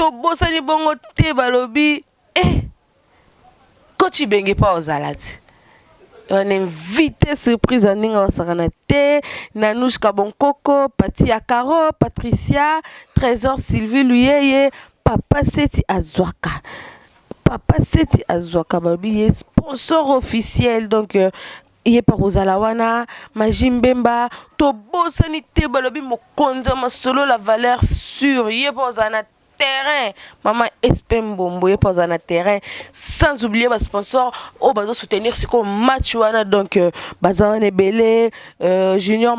to bosani bongo te balobi coach benge pa ozalati on invité surprise en ninga saranate Nanouche Kabonkoko Pati Akaro Patricia Trésor Sylvie Luyeye Papa Seti Azwaka balobi est sponsor officiel donc il est par Ozalawana Majimbemba to bosani te balobi mokonza masolo la valeur sûre il est par Ozana terrain maman Espembombo est pas en terrain sans oublier les sponsors au bazo soutenir ce qu'on match wana donc Bazan Ebele Junior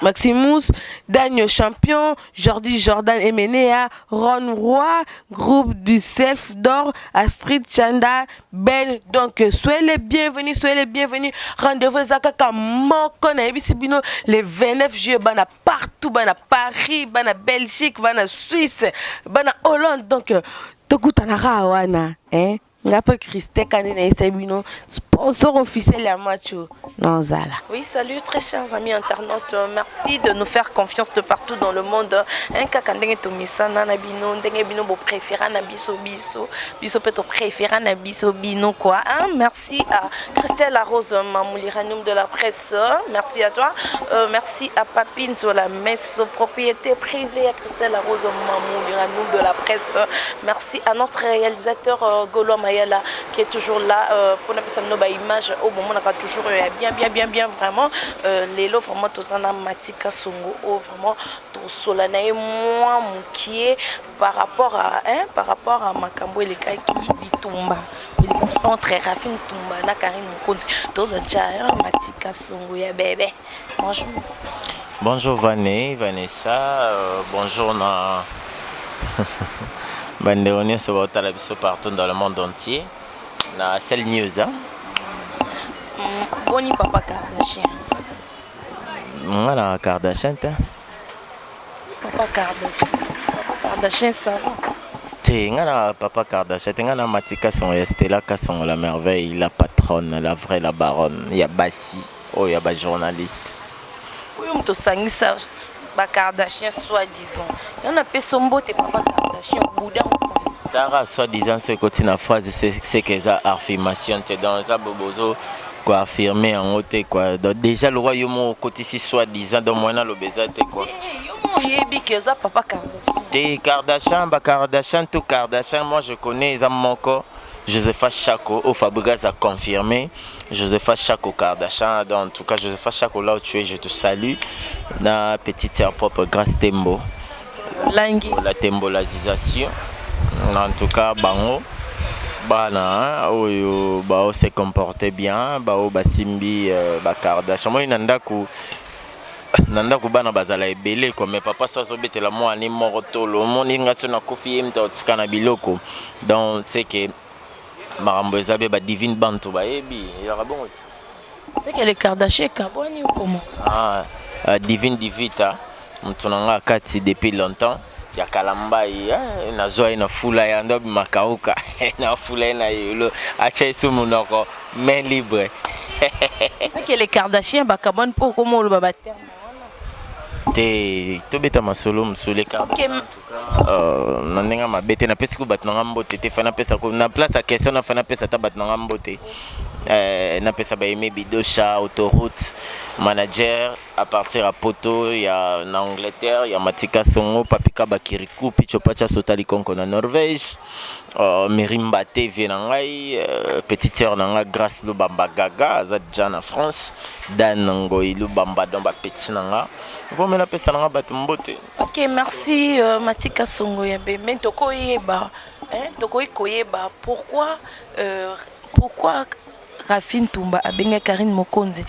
Maximus, Daniel Champion, Jordi Jordan Emenea, Ron Roy, groupe du Self d'Or, Astrid Chanda, Ben. Donc, soyez les bienvenus. Rendez-vous à Moko, les 29 juillet, bana partout, bana Paris, bana Belgique, bana Suisse, bana Hollande. Donc, Tokutanara wana, hein? Ngape Christé Kanina Isabino, sponsor officiel à Macho. Non, Zala. Oui, salut très chers amis internautes. Merci de nous faire confiance de partout dans le monde. Un kakandenge to misana na bino, ndenge bino bo préféré na biso peto préféré na biso bino quoi. Merci à Christelle Arose Mamouliranium de la presse. Merci à toi. Merci à Papine sur la messe propriété privée à Christelle Arose Mamouliranium de la presse. Merci à notre réalisateur Golo Mayala qui est toujours là pour nous faire image au moment où on a toujours bien vraiment les lots vraiment tous en Matika Songo vraiment tout solanae moi moukier par rapport à Makambo et les cas qui bitumba entre Rafine Tumba na Karine Mukonzi tous déjà Matika Songo ya bébé. Bonjour Vanessa, bonjour na Bandeonia sur votre télévision partout dans le monde entier. Na Cell News Boni Papa Kardashian. Voilà, Kardashian. Papa Kardashian ça. Ngana Papa Kardashian, ngana Matika son Estella Kasson la merveille, la patronne, la vraie, la baronne. Il y a Bassi, il y a journaliste. Oui, on te sangi ça. Ba Kardashian soi-disant. Il y en a peu sombo te Papa Kardashian Bouddha. Tara soi-disant ce côté na phrase c'est que ça affirmation te dans ça bobozo quoi affirmer en haute quoi. Donc déjà le royaume côté si soi-disant dans moi le bezate quoi. Yebi que ça Papa Kardashian. Des Kardashian tout Kardashian moi je connais ça mon corps Josepha Chako au Fabregas a confirmé Josepha Chako Kardashian donc en tout cas Josepha Chako là où tu es je te salue na petite sœur propre grâce Tembo Langi la tembolasisation. En tout cas, bango, bana, oyo, bao se comportait bien, bao basimbi, Kardashian. Moi, nanda ku bana bazala ebele quoi, mais papa ça sobete la moi ni morotolo, mon ingation na kofi mta otikana biloko. Donc c'est que marambo ezabe ba divine bantu ba ebi, il y aura bon. C'est que les Kardashian kaboni ou comment? Divine divita, mtunanga kati depuis longtemps. Ya kalambai na zoa ina fula ya ndo makauka na fula na yolo acha isu munoko main libre. C'est que les Kardashians bakabon pour comment le baba terme te to beta masolo musule ka na nenga mabete na pesa ku batnanga mbote te fana pesa ko na place à question na fana pesa ta batnanga mbote na pesa ba aimer bidosha autoroute manager à partir à Poto il y a en Angleterre il y a Matika Songo Papika Bakiriku Picho Pacha Sotali Konko na Norvège Merimba TV na ngai petite sœur na nga Grâce Lubamba Gaga azadja na France Dan Ngoi Lubamba don ba petit na nga bon mais na pesa na nga batu mbote. OK merci Matika Songo ya be mais toko yeba koyeba pourquoi Rafine Tumba a benga Karine Mokonzi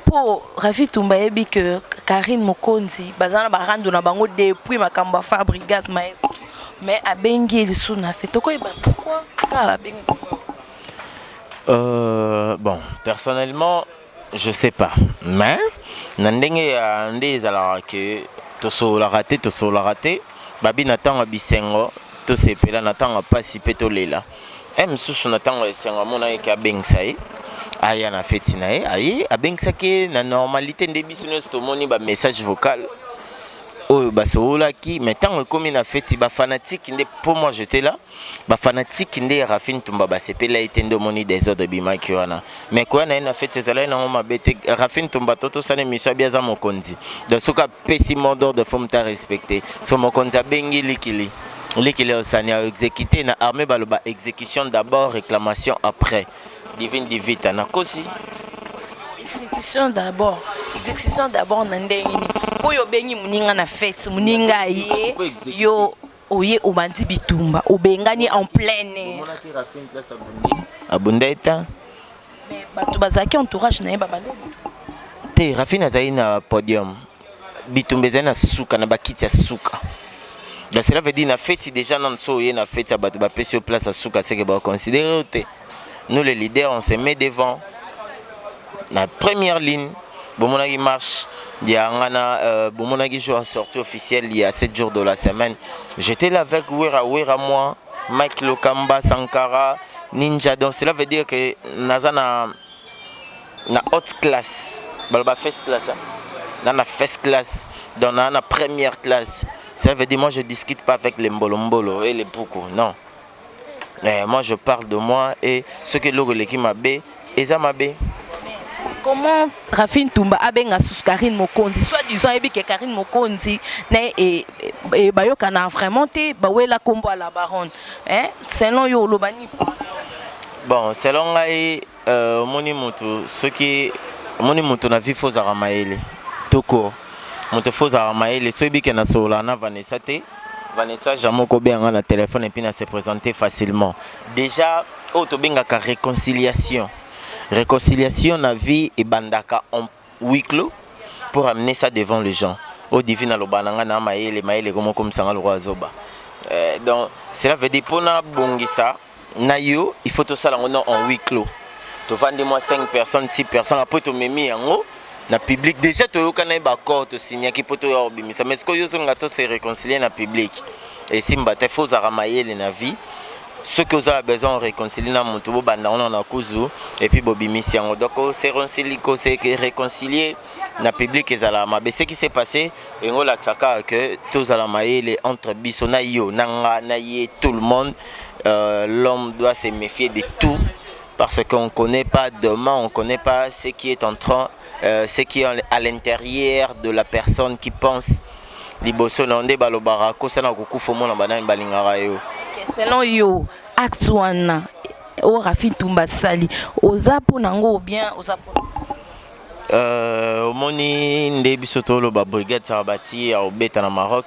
pour Rafine Tumba yebi que Karine Mokonzi bazana barando na bango depuis makamba Fabregas maestro mais a bengi le suna fait toko yeba pourquoi a bengi bon personnellement je sais pas mais nandenge ande ezala que to la raté babi natanga bisengo to sepela natanga pasi petolela msusu natanga esengo mona eka bengsai aya na feti na ye ayi abengsaki na normalité nde biso nyonso tomoni ba message vocal oh basolaki mais tant comme na fête ba fanatique pour moi j'étais là ba fanatique ndé Rafine Tumba ba sepela itendo moni des ordres bimaki wana mais quoi na fête c'est là na ma bête Rafine Tumba toto sane misha bia za mokonzi donc soka pesi mordor de forme ta respecté so mokonzi bengi likili likili osani a exécuté na armée baloba exécution d'abord réclamation après divine divita na kosi exécution d'abord na ndenge oyo bengi muninga na fête muninga ye yo oye obandi bitumba obengani en pleine abundeta mais bato bazaki entourage na ye babande te Rafine azali na podium bitumba ezali na suka na bakiti ya suka donc cela veut dire na fête déjà non so oye na fête ya bato bapesi yo place ya suka c'est que ba considérer te nous les leaders on se met devant la première ligne bomonaki marche il y a un bomonaki jour sortie officielle il y a 7 jours de la semaine j'étais là avec Wera moi Mike Lokamba Sankara Ninja donc cela veut dire que naza na haute classe balba first class dans la first class dans la première classe ça veut dire moi je discute pas avec les mbolo et les poukou non mais moi je parle de moi et ce que logo l'équipe m'a bé eza m'a bé. Comment Rafine Tumba abenga sous Karine Mokonzi soit disant ebi que Karine Mokonzi na et bayoka na vraiment te bawela kombo à la baronne hein selon yo lobani bon selon ngai moni mutu ce qui moni mutu na vie faux aramaele toko mutu faux aramaele so ebi que na sola na Vanessa te Vanessa jamoko benga na téléphone et puis na se présenter facilement déjà auto benga ka réconciliation na vie et bandaka en huis clos pour amener ça devant les gens au divin lobananga na maele comme ça le roi zoba donc cela veut dire pour na bongisa na yo il faut tout ça en huis clos tu vends moi 5 personnes 6 personnes après tu me mis en haut na public déjà tu yoka ba accord to signer ki poto yo bimisa mais ce que yo zonga to se réconcilier na public et simba te faut za maele na vie ce que vous avez besoin de réconcilier dans mon tour, on a cousu et puis Bobby Mission. Donc c'est réconcilier na public et zalama. Mais ce qui s'est passé, et on l'a que tous zalama les entre bisona yo nanga naie tout le monde. L'homme doit se méfier de tout parce qu'on ne connaît pas demain, on ne connaît pas ce qui est en train, ce qui est à l'intérieur de la personne qui pense. Liboso nande balobara ko sana kukufa mo na banani balingara yo. Selon yo acte wana o Rafine Tumba sali ozapo nango bien ozapo omoni nde biso tolo ba brigade Sarabati a obeta na Maroc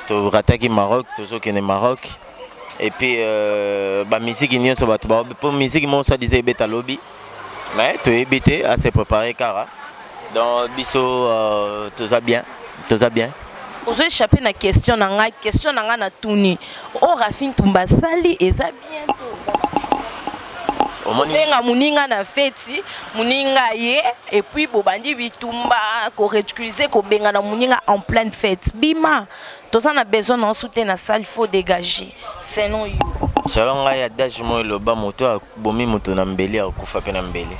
to rataki Maroc tozo kene Maroc et puis ba musique nyonso bato ba pour musique mo ça disait beta lobby mais to ebité à se préparer kara donc biso toza bien Ozo échapper na question na na tuni o Rafine Tumba sali eza bientôt omonga muninga na feti muninga ye et puis bobandi bitumba ko ridiculiser ko benga na muninga en pleine fête bima toza na besoin na soutenir na salle il faut dégager selon yo selon ngai adage mo loba moto bomi moto na mbele akufa pe na mbele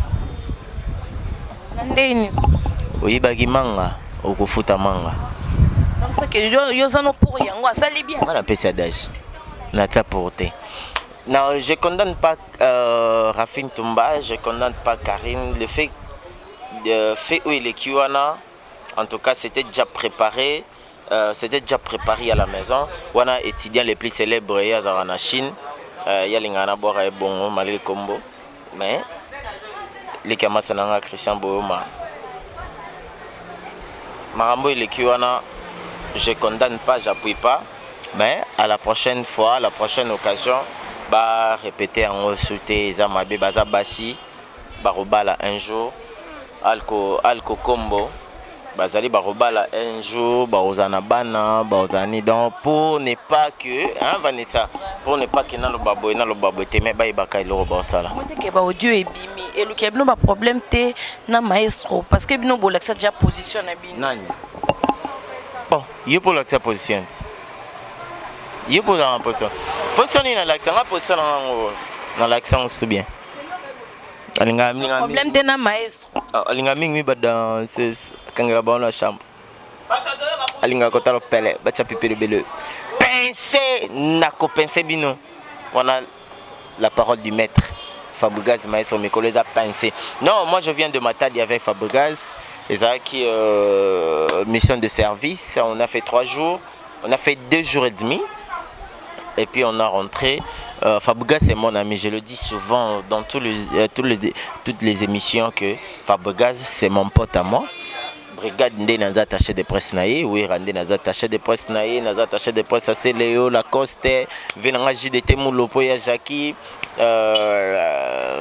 ndeni oyibaki manga okufuta manga. Donc c'est que yo zano pour yango ça li bien. On appelle ça adage. Na ta portée. Non, je condamne pas Rafine Tumba, je condamne pas Karine. Le fait où il est Kiwana, en tout cas c'était déjà préparé. C'était déjà préparé à la maison. On a étudiant les plus célèbres il y a en Chine. Il y a l'ingana boire et bon malgré combo. Mais les Kamasananga Christian Booma. Marambo il est Kiwana. Je condamne pas, j'appuie pas, mais à la prochaine fois, à la prochaine occasion, bah répéter en sauter Zamabe Bazabasi, Barobala un jour, Alco Combo, Bazali Barobala un jour, Baozana Bana, Baozani donc pour ne pas que, hein Vanessa, pour ne pas que dans le babo mais baïbaka il le sala. Moi que ba audio et bimi et le kebno ba problème te na maestro parce que bino bolaksa déjà position na bino. Nani. Bon, il pour l'accès position. Il pour la position. Position dans l'accent, la position dans l'accent c'est bien. Le problème de na maestro. Alinga mingi ba dans ce quand la chambre. alinga kotalo pele bacha pipe bele pincer nako pincer bino. On a la parole du maître Fabregas maestro Mikolo a pincé. Non, moi je viens de Matadi avec Fabregas. Et ça qui mission de service, on a fait 3 jours, on a fait 2 jours et demi. Et puis on a rentré. Fabregas c'est mon ami, je le dis souvent dans toutes les émissions que Fabregas c'est mon pote à moi. Brigade Ndé Naza attaché de presse naïe, oui, Randé Naza attaché de presse naïe, Naza attaché de presse c'est Léo, Lacoste, Venanga JDT Moulopo ya Jackie,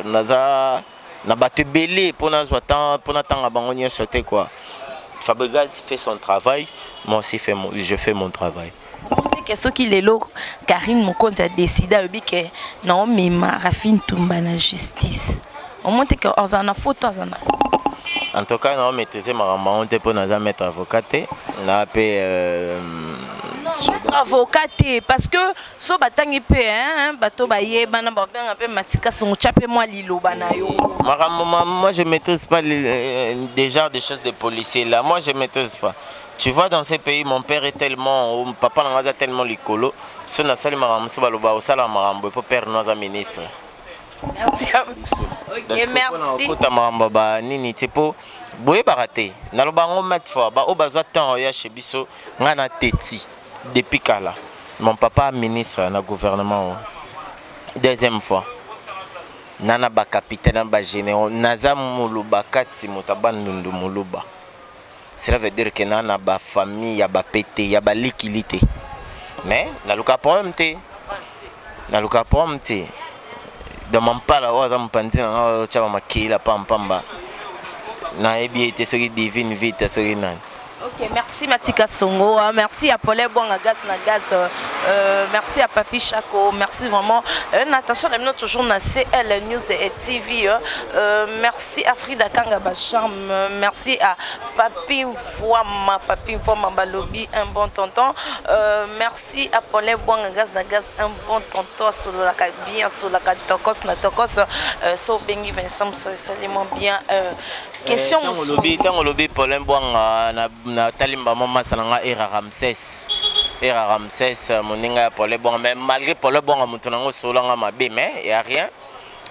Naza Nabate Belé pour Nazwatan, pour Natanga Bangonia sauter quoi. Fabregas fait son travail, moi aussi je fais mon travail. Qu'est-ce qu'il est là? Karine Mokonzi a décidé que non, mais ma Rafine tombe na justice. Au moins que on a photo en tout cas, non, maîtriser ma maman pour nous mettre avocat. N'a avocat parce que so batangi pe bato baye bana ba pe matika son chapé moi lilo banayo. Moi je maîtrise pas des genres de choses de policiers là. Moi je maîtrise pas. Tu vois, dans ces pays, mon père est tellement, mon papa n'a tellement l'écolo. Si on a sali marambo, so baloba au sala marambo pour père nous a ministre. Merci à vous. Ok, merci. Kota marambo ba nini tipo boye baraté. Na loba ngo mettre fois ba o bazwa temps ya chez biso ngana teti depuis kala. Mon papa ministre na gouvernement. Deuxième fois. Nana ba capitaine ba général naza muluba kati mutabandundu muluba. Cela veut dire que nana ba famille ya ba pété ya ba liquidité. Mais na luka problème té. Na luka problème té. Dans mon pala waza mpanzi na chaba makila pamba. Na ebi été ce qui divine vite ce qui nan. Ok, merci Matika Songo, merci à Paulé Bonga Gaz Nagaz, merci à Papi Chaco, merci vraiment. Attention, nous toujours dans CL News et TV. Merci à Frida Kanga Bacham, merci à Papi Fouama Balobi, un bon tonton. Merci à Paulé Bonga Gaz Nagaz, un bon tonton sur la bien sur la Tokos Natokos, so Bengi Vincent, salement bien. Question on lobby Paulin Boanga na talimba mama salanga era Ramsès moninga Paulin Boanga mais malgré Paulin Boanga mutunango solanga mabe mais y a rien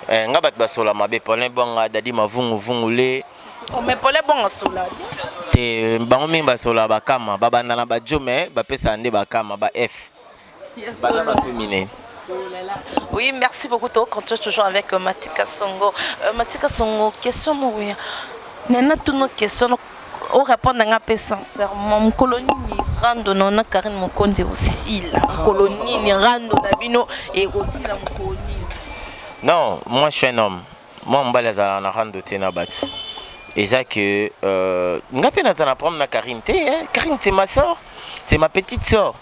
nga bat basola mabe Paulin Boanga dadi mavungule mais Paulin Boanga sola te bango mingi basola bakama babanda na bajo mais bapesa nde bakama ba F bana ba féminin. Oui, merci beaucoup. On continue toujours avec Matika Songo. Matika Songo, question mourir. Nana toutes nos questions. On répond à peu sincèrement. Mon colonie ni rando non na Karine Mokonzi aussi la colonie ni rando nabino et aussi la colonie. Non, moi je suis un homme. Moi on balèze à la rando tena batu. Et ça que ngapé na tana prendre na Karine té hein. Karine c'est ma soeur, c'est ma petite soeur.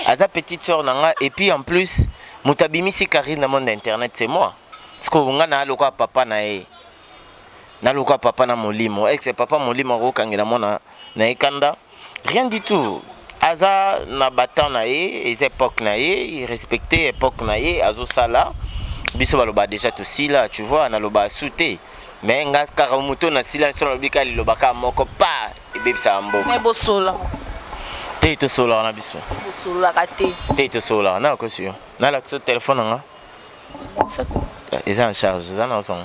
Aza petite soeur nanga et puis en plus Mutabimi si Karine dans le monde internet c'est moi. Parce que on a lokwa papa na e. Na lokwa papa na molimo. Ex papa molimo ro kangela mona na ekanda. Rien du tout. Aza na batan na e, les époques na e, il respectait époque na e, azo sala. Biso baloba déjà tout si là, tu vois, na loba souté. Mais nga karamuto na sila sur le bika loba ka moko pa e bebisa mbo. Mais bosola. Te solar na biso. Bosola raté. Te solar na ko sûr. Na la téléphone nga. Ils sont en charge, ils sont en son.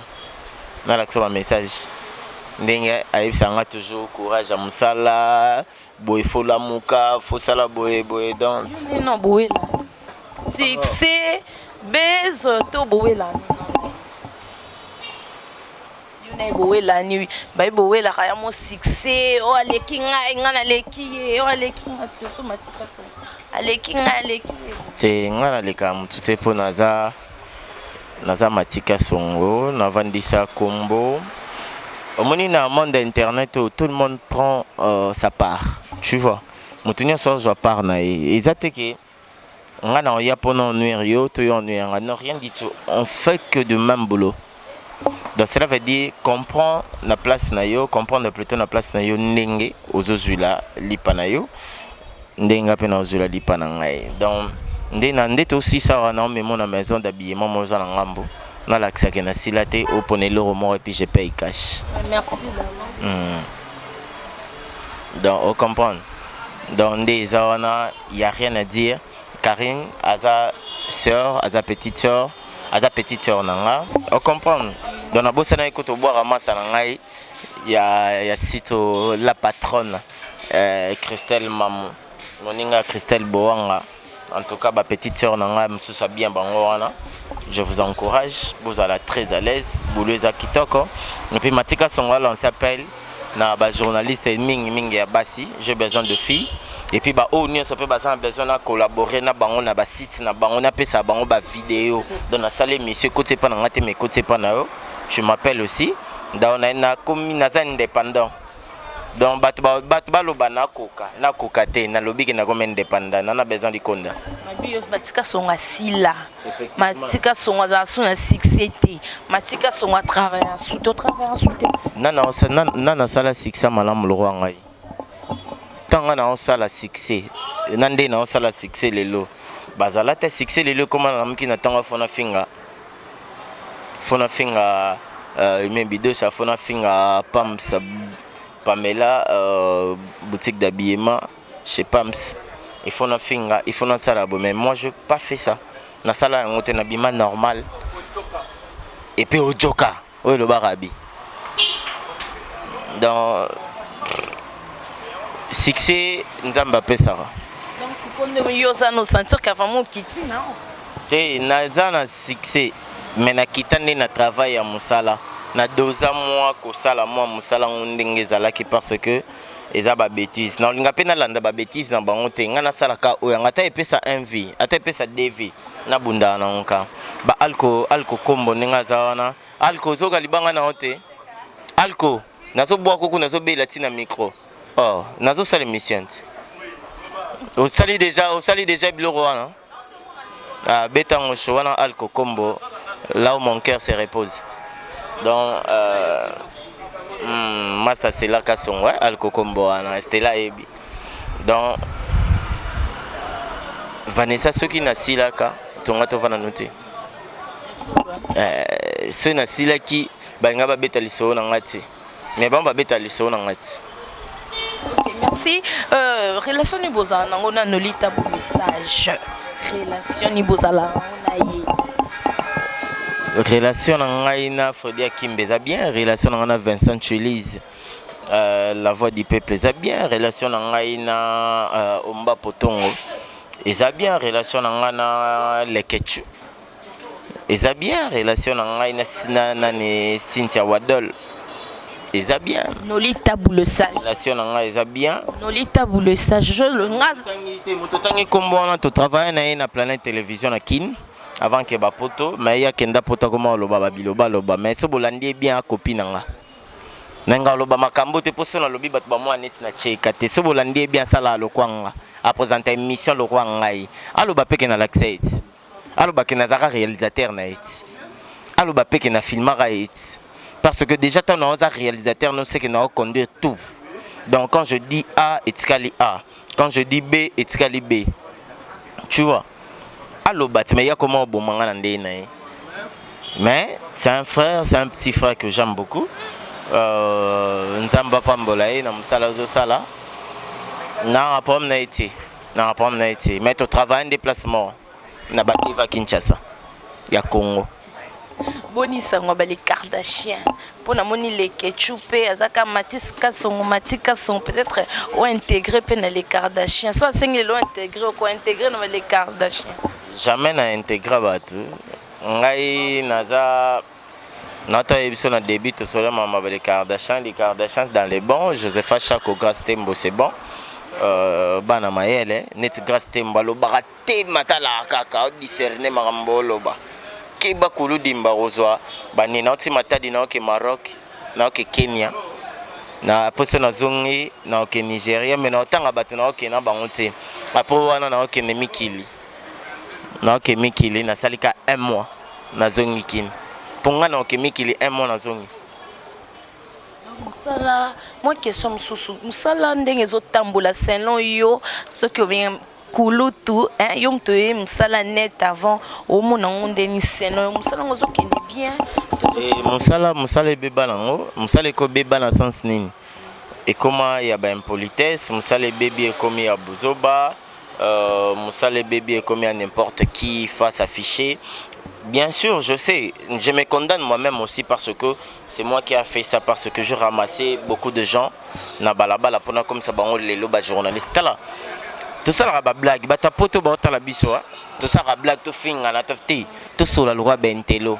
Na la un message. Ndenge aibsanga toujours courage à musala, boy faut la muka, faut sala boy donc. Non boy là. Succès base to boy là. Bowe la nuit ba bowe la kaya mo succès o aleki nga na leki o aleki nga surtout Matika so aleki te nga na leka mutu te po naza Matika Songo na vandisa kombo omoni na monde internet où tout le monde prend sa part tu vois mutu nyonso zo part na ezate ke nga na ya pona nuire yo to yo nuire nga non rien du tout on fait que de même boulot. Donc cela veut dire comprendre la place nayo, comprendre plutôt la place nayo ndenge ozozula lipa nayo ndenga pe na ozula lipa na ngai. Donc ndé aussi ça na mais mon maison d'habillement mo za na ngambo na l'accès que na silate au ponelo mo et puis je paye cash. Merci. Donc on comprend. Donc des il n'y a rien à dire. Karine, Aza sœur, Aza petite sœur, nanga. On comprend. Dans la bosse, écoute au bois ramasse nangai. Il y a sito la patronne Christelle Mamou. Moninga Christelle Boanga. En tout cas, ma petite sœur nanga msusa bien bangoana. Je vous encourage, vous allez très à l'aise, vous les akitoko. Et puis Matika Songwal, on s'appelle na ba journaliste mingi ya basi, j'ai besoin de filles. Et puis bah oh nous ça peut besoin de collaborer na bango na ba site na bango na pesa bango ba vidéo dans la salle monsieur côté pas na mais côté pas na tu m'appelles aussi dans na comme na indépendant. Donc batu baloba na koka te na lobi ke na comme indépendant na besoin de konda. Matika songa sila. Matika songa za suna succès. Matika songa travailler sous Nana sala succès malamu lo ngai. Tanga na sala succès. Nande na sala succès lelo. Bazala ta succès lelo comme na mki na tanga fona finga. Fona finga membido sa fona finga Pams Pamela boutique d'habillement chez Pams. Il faut na finga, il faut na sala mais moi je pas fait ça. Na sala ngote na bima normal. Et puis au joka, au le barabi. Dans succès nzamba pesa. Donc si on yo ça nous sentir qu'avant mon kiti non. Té na zana succès mais na kitande na travail ya musala. Na doza moi ko sala moi musala ndenge zalaki parce que eza ba bêtise. Na linga pena landa ba bêtise na bango te ngana sala ka oya ngata epesa 1 vie, ata epesa 2 vie na bunda na nka. Ba alco kombo ninga zawana. Alco zoka libanga na hote. Alco nazo boa koko nazo bela tina micro. Oh, nazo sala mission. Au sali déjà biloko wana. Ah betango showana alco kombo là où mon cœur se repose. Donc Master Stella Kasson, ouais, alco kombo wana Stella ebi. Donc Vanessa soki na silaka tonga to vana noté. So na silaki banga ba beta liso na ngati. Mais bon ba beta liso na ngati. Merci. Relation ni bozana ngona nolita pour message. Relation ni bozala na ye. Relation na Fodia Kimbeza bien, relation na Vincent Chulise. La voix du peuple est bien, relation na Omba Potongo. Est bien, relation na Lekechu. Est bien, relation na Cynthia Wadol. Est bien. Nolita boule sage. Relation na est bien. Nolita boule sage. Je le ngaz. Mototangi kombo na to travailler na planète télévision na Kin. Avant que bapoto mais ya kenda pota comment loba biloba mais so bolandi bien copine nga nanga loba makambo te poso na lobi bat ba mo net na cheka te so bolandi bien sala lokwanga a présenter émission lokwanga yi aloba peke na l'accès aloba ke na zaka réalisateur na it aloba peke na filmara it parce que déjà ton on réalisateur nous sait que na conduire tout. Donc quand je dis A etikali A, quand je dis B etikali B, tu vois. Allo bat mais il y a comment bon manga mais c'est un frère, c'est un petit frère que j'aime beaucoup. Nzamba pambolae na musala zo sala. Na rapport na été. Mais tu travailles en déplacement na Bativa Kinshasa. Ya Congo. Bonisa ngwa les Kardashian. Pour na moni les Ketchup azaka Matika son peut-être ou intégrer pe les Kardashian. Soit single lo intégrer ou intégrer dans les Kardashian. Jamais na intégré batu ngai naza nata ebiso na début to sola mama les Kardashian dans les bons Josepha Chako Grace Tembo c'est bon bana mayele net Grace Tembo lo barate matala kaka discerner marambo loba ke bakulu dimba rozwa bani na oti matadi na ke Maroc na ke Kenya na poso na zongi na ke Nigeria mais na tanga batu na ke na bango te apo wana na ke Mikili. Na ok Mikili na salika 1 mois na zongi kin. Ponga na ok Mikili 1 mois na zongi. Musala, moi question mususu. Musala ndenge zo tambola selon yo ce que vient kulutu hein yom to e musala net avant au mona onde ni selon musala ngozo kende bien. Musala beba nango, musala ko beba na sens nini. et comment il y a impolitesse, Moussala bébé est commis à Bouzoba, Moussala bébé est commis à n'importe qui face affiché. Bien sûr, je sais, je me condamne moi-même aussi parce que c'est moi qui a fait ça, parce que je ramassais beaucoup de gens na balabala pendant comme ça bango les loba journalistes là. Tout ça la blague, ba ta poto ba ta la biso, tout ça la blague to finga na tofti, tout sur la loi bentelo.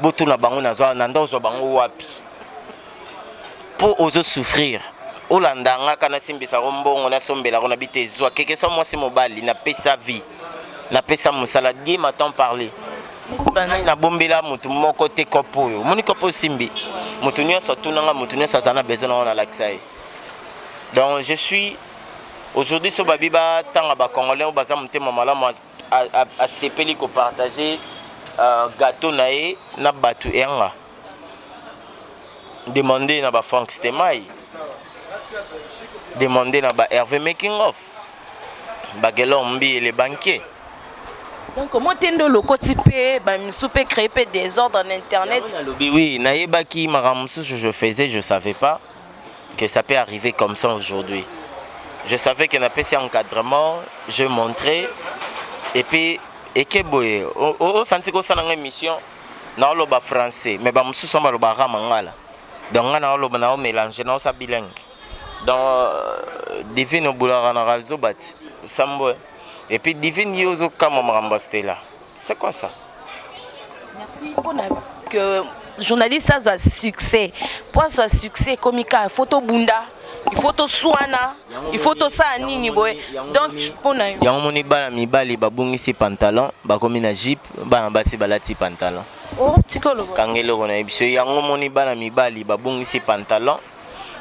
Botu na bango na zo na ndozo bango wapi. Pour oser souffrir. Olandanga kana simbisa rombongo na sombela na bite zwa quelque soit moi c'est mobali na pesa vie. Na pesa musala Dieu m'entend parler. Na bombela mutu moko te kopo yo moni kopo simbi mutu nyonso tunanga mutu nyonso azana besoin na laxai. Donc je suis aujourd'hui sur babiba tanga ba congolais au baza mutema malamu a sepeli ko partager gâteau nae na batu enga demander na ba Frank Stemai, demander na ba Hervé Making Off, ba Gelombi et les banquiers. Donc comment tendo le côté ba misupe créer des ordres en internet. Oui, naïbaki maramusu je faisais, je savais pas que ça peut arriver comme ça aujourd'hui. Je savais qu'il y a un encadrement, je montrais et puis et que boye au senti ko sana émission na lo ba français mais ba musu samba lo ba ramangala. Donc na lo ba na mélanger na sa bilingue. Donc divine boulara na razo bat sambo. Et puis divine yozo kama marambastela. C'est quoi ça? Merci pour que journaliste ça soit succès. Pour soit succès komika photo bunda, il faut to swana, il faut to sa nini boy. Donc pour na yango moni bana mibali babungisi pantalon, bakomi na jeep, bana basi balati pantalon. Oh tikolo. Kangelo kona biso yango moni bana mibali babungisi pantalon.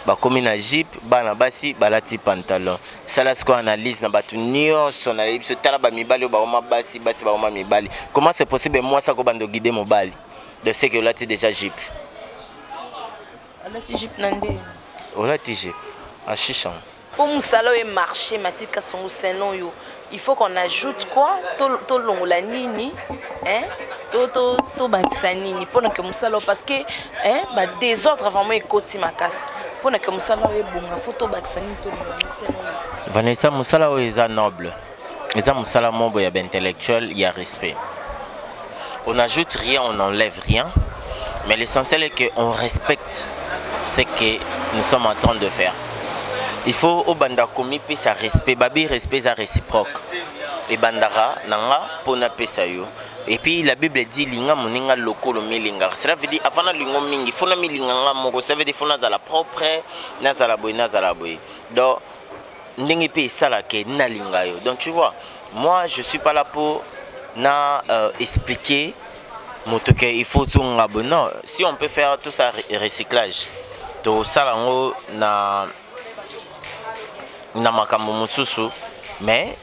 Bakomi na jeep bana basi balati pantalon. Sala ce qu'on analyse na batu nyonso na biso tala ba mibali ba oma basi ba oma mibali. Comment c'est possible moi ça ko bando guider mobali de ce que là tu déjà jeep. Alati jeep nande. Olati jeep. À Chichon. Pour musalo et marché matika son senon yo. Il faut qu'on ajoute quoi? To longola nini, hein? To bakisa nini pour que musalo parce que hein ba désordre vraiment ekoti makasi. Pour que musalo e bonga faut to bakisa nini to senon. Vanessa musala o eza noble. Eza musala mobo ya intellectuel, il y a respect. On n'ajoute rien, on n'enlève rien, mais l'essentiel est qu'on respecte ce que nous sommes en train de faire. Il faut au banda komi pe sa respect, babi respect sa réciproque. Et bandara nanga pona pesa yo. Et puis la Bible dit linga moninga lokolo milinga. Cela veut dire avant lingo mingi, fona milinga nga moko, ça veut dire fona za la propre, na za la boy. Donc ndenge pe sala ke na linga yo. Donc tu vois, moi je suis pas là pour na expliquer moto que il faut tout ngabo. Non, si on peut faire tout ça recyclage. To sala ngo na makambo mususu mais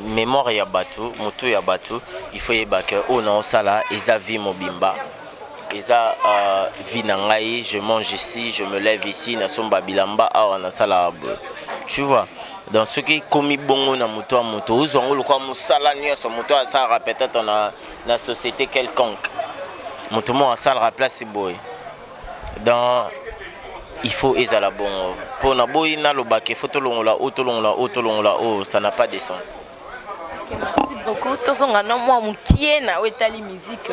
mémoire ya batu mutu ya batu il faut yebaka o na osala eza vie mobimba eza vie na ngai, je mange ici, je me lève ici na somba bilamba awa na sala tu vois. Dans ce qui komi bongo na mutu a mutu ozongo lokwa musala nyonso mutu asala peut-être na société quelconque mutu mo asala place boy. Dans il faut ezala bon pour na boy na lobake photo longola o ça n'a pas de sens. Okay, merci beaucoup. Tozonga na moi mukie na wetali musique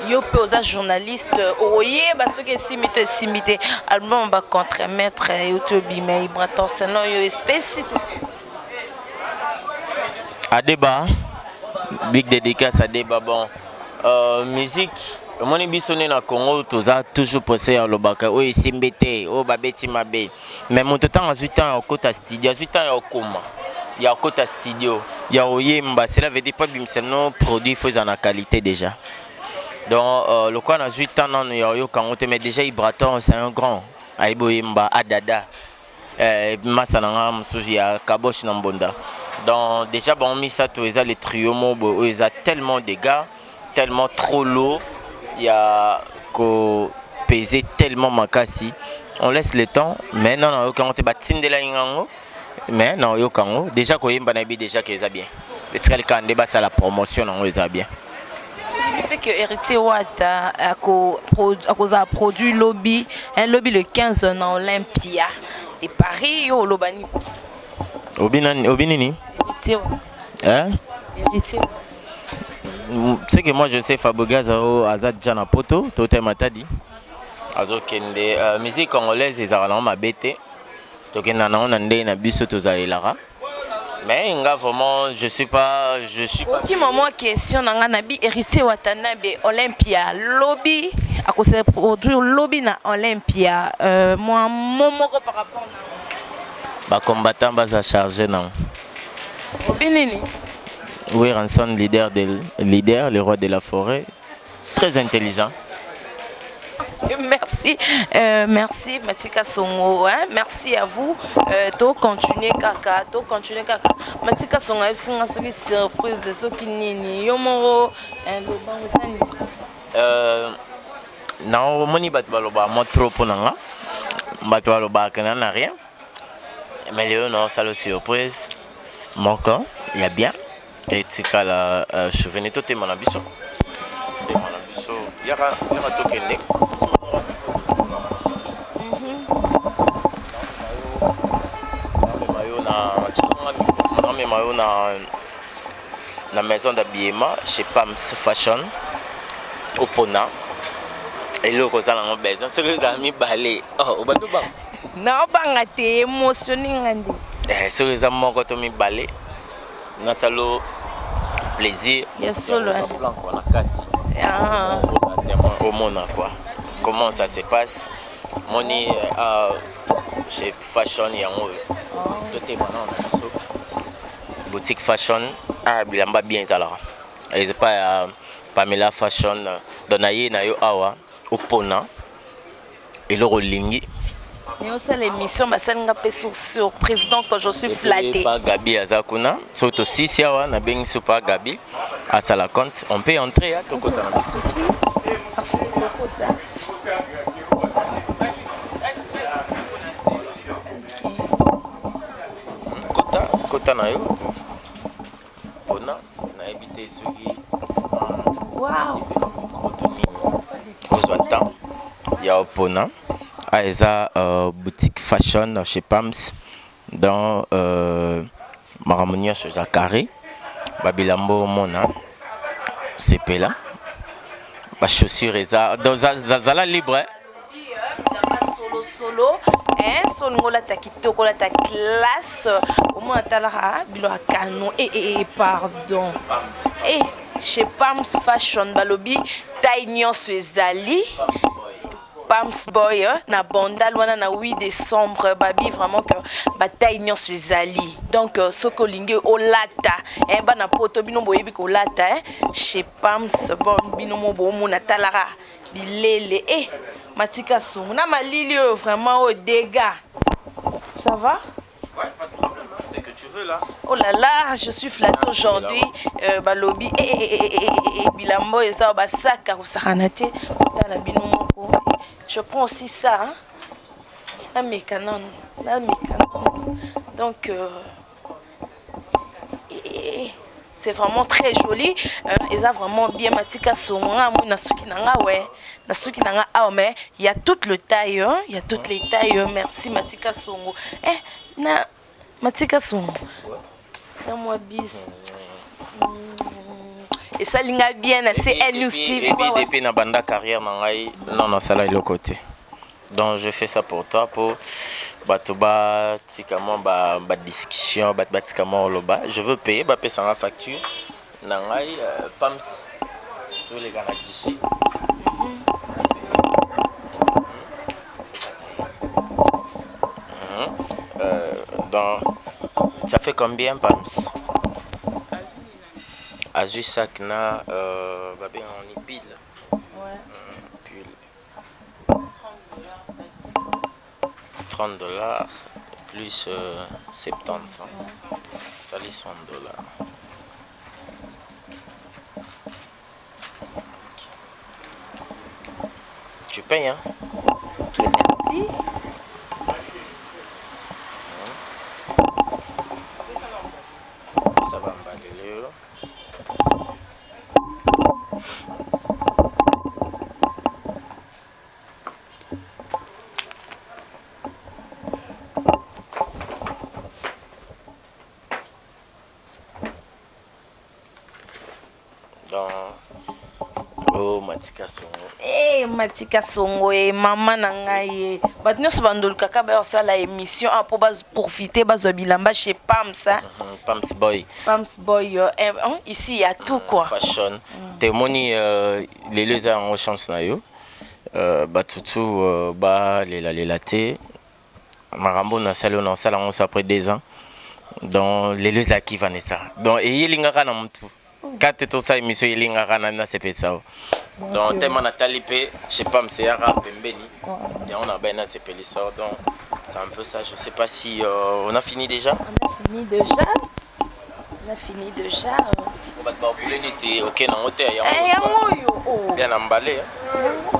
yo pe oza journaliste oye ba soki simite album ba contre-maître YouTube mais Braton sinon yo espèce à débat big dédicace à débat bon musique. Moni bisone na Congo toza toujours pensé à lobaka o esimbete o babeti mabe mais mon temps en 8 ans au kota studio 8 ans au coma il y a kota studio il y a oyemba cela veut dire pas bimseno produit faut en qualité déjà donc le quoi na 8 ans non yo yo Congo mais déjà Ibraton c'est un grand aiboyemba adada masananga musuji ya kabosh na mbonda donc déjà bon mis ça to eza les trio mobo eza tellement de gars tellement trop lourd. Il y a qu'au peser tellement makasi. On laisse le temps, mais non, quand on te bat de la ingango, mais non, yo kango déjà qu'on y a déjà qu'ils a bien. Le travail quand débat ça la promotion on les a bien. fait que héritier Wata a produit lobby, un lobby le 15 en Olympia de Paris au Lobani. Obinini. Héritier. Hein? Héritier. C'est que moi je sais Fabogazao Azad Jana Poto, Totem Matadi. Alors que musique congolaise ils ont ma bête. Donc on a na biso tozalela. Mais vraiment je suis pas. Petit moment question nanga nabi héritier Watanabe Olympia lobby à cause de produit lobby na Olympia moi momoko par rapport na ba combattant basa chargé non. Obinini. Oui, Ranson leader le roi de la forêt, très intelligent. Merci, merci Matika Songo, hein? Merci à vous. To continuer kaka. Matika Songo, c'est une surprise de ce qui n'est yomoro le bangzani. Non, moni batbaloba moi trop pour nanga. Batbaloba kana n'a rien. Mais Léo non, ça le surprise. Mon camp, il y a bien. Et c'est qu'à la souvenir tout est mon ambition. Il y aura tout qui est. La maison d'habillement chez Pams Fashion au Pona et le cause dans besoin c'est que les amis balé oh ba na banga te émotionné ngandi c'est les amis quand mi balé na salo plaisir bien sûr le plan qu'on a kati au monde quoi comment ça se passe moni chez Fashion yango côté maintenant boutique Fashion ah bilamba bien ça là et c'est pas Pamela Fashion donaye na yo awa opona et le rolingi mais aussi l'émission basalinga pe sur président quand je suis flatté pas Gabi Azakuna surtout si awa na bengi super Gabi à ça la compte on peut entrer à tokota na souci merci tokota kota na yo pona na habité suki wow kozwa temps ya pona eza boutique fashion chez Pams dans Maramonia chez Zakari babilambo mona sepela ba chaussures eza dans zala libre solo hein son ngola ta kitoko la ta classe au moins talara bilo canon et pardon et chez Pams Fashion balobi taille ezali Pams Boy na bondal wana na 8 décembre babi vraiment que bataille nyonso ezali donc soko linge olata bana poto bino boyebi ko lata chez Pams bon bino mo bo mona talara bilele Matika Songo na malili vraiment au dégâts ça va ouais pas de problème c'est que tu veux là oh là là je suis flattée aujourd'hui balobi bilambo eza basaka ko sakanate tala bino moko je prends aussi ça hein na mekanan donc c'est vraiment très joli et ça vraiment bien Matika Songo na suki nanga ouais na suki nanga mais il y a toutes les tailles il y a toutes les tailles merci Matika Songo na Matika Songo dans moi bis et ça linga bien c'est un new style et puis depuis na banda carrière nangai non ça là le côté donc je fais ça pour toi pour batoba tikamo ba discussion batikamo loba je veux payer ba payer sans facture nangai Pams tous les gars d'ici donc ça fait combien Pams Azu Sakna babé en pile ouais pile $30 plus 70 ça les $100 tu payes hein ok merci ça va m'baller Donc, oh, Matika Songo. Eh, Matika Songo, maman nangaye. Bato nyonso bandolu kaka ba osala émission pour profiter bazo bilamba chez Pams. Pams Boy. Pams Boy, ici il y a tout quoi. Fashion. Témoni les leza en chance na yo. Batutu ba les laté. Marambo na salon na sala on après 2 ans. Donc les leza qui Vanessa. Donc et yelingaka na mtu. Kate to sa émission yelingaka na sepesa. Donc tellement Nathalie P, je sais pas, c'est arabe Pembeni. Et on a ben à Sepelissor. Donc c'est un peu ça. Je sais pas si on a fini déjà. On a fini déjà. On a fini déjà. On va te barbouler niti. Ok, non, hôtel. Bien emballé.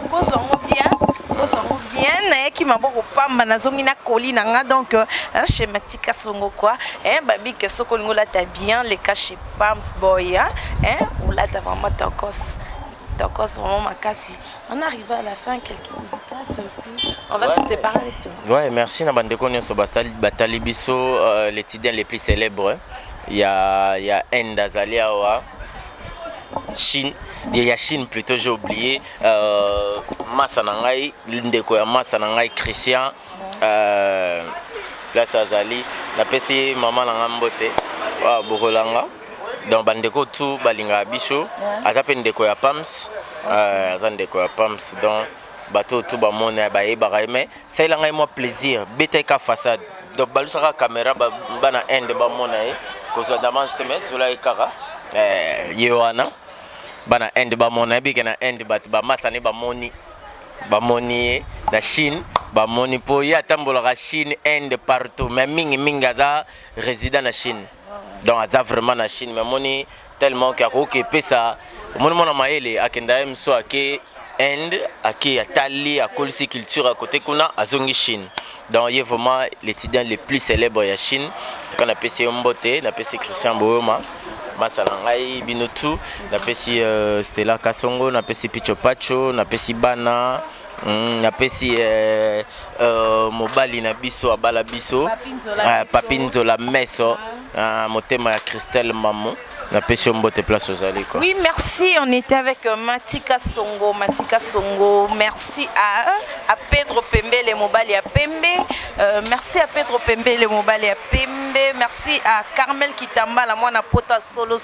Bozongo bien. Bozongo bien. Na qui m'a beaucoup pamba na zongi na koli na donc chez Matika Songo quoi. Babi que soko ngola ta bien les cas chez Pams Boy hein. Ou là t'as vraiment ta cause. Donc, on arrive à la fin, quelqu'un on va se séparer avec toi. Ouais, merci na bande konyo batali biso les étudiants les plus célèbres. Il y a Ndazalia wa Chine, il y a Chine plutôt j'ai oublié Massa nangai ndeko ya Massa nangai Christian place Azali na pesi maman na ngambote wa Bokolanga. Donc bandeko tout balinga biso azape ndeko ya Pams azandeko ya Pams donc bato tout ba mona ba yeba mais ça il a moi plaisir bete ka façade donc balusaka caméra bana end ba mona ko so daman steme sula ikara yewana bana end ba mona bi kana end bat ba masane ba moni na Chine ba moni po ya tambola ka Chine end partout mais mingi aza résident na Chine. Donc ça vraiment na Chine mais moni tellement que OK pesa mona maele akenda mso ake Inde ake atali akolisi culture à côté kuna azongi Chine. Donc il y a vraiment l'étudiant le plus célèbre ya Chine qu'on a pesi Mbote na pesi Christian Booma masala ngai binotu na pesi Stella Kasongo na pesi Picho Pacho na pesi Bana na pesi mobali na biso abala biso Papinzola Meso motema ya Christelle Mamon na pesi Mbote place aux allées quoi. Oui, merci, on était avec Matika Songo, merci à Pedro Pembe les mobali à Pembe, merci à Pedro Pembe les mobali à Pembe, merci à Carmel Kitamba la moine à Pota solo,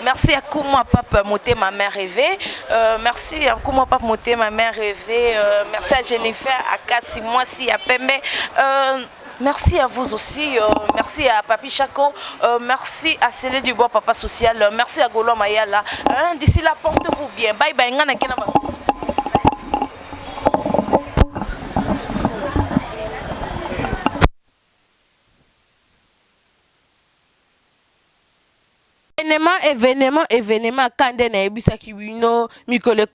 merci à Kouma Papa Moté ma mère rêvée, merci à Kouma Papa Moté ma mère rêvée, merci à Jennifer, à Kassi Moisi à Pembe. Merci à vous aussi, merci à Papi Chaco, merci à Célé Dubois, Papa Social, merci à Golo Mayala. D'ici là, portez-vous bien. Bye bye. Événement, Kande na ebisa kiwino, Mikole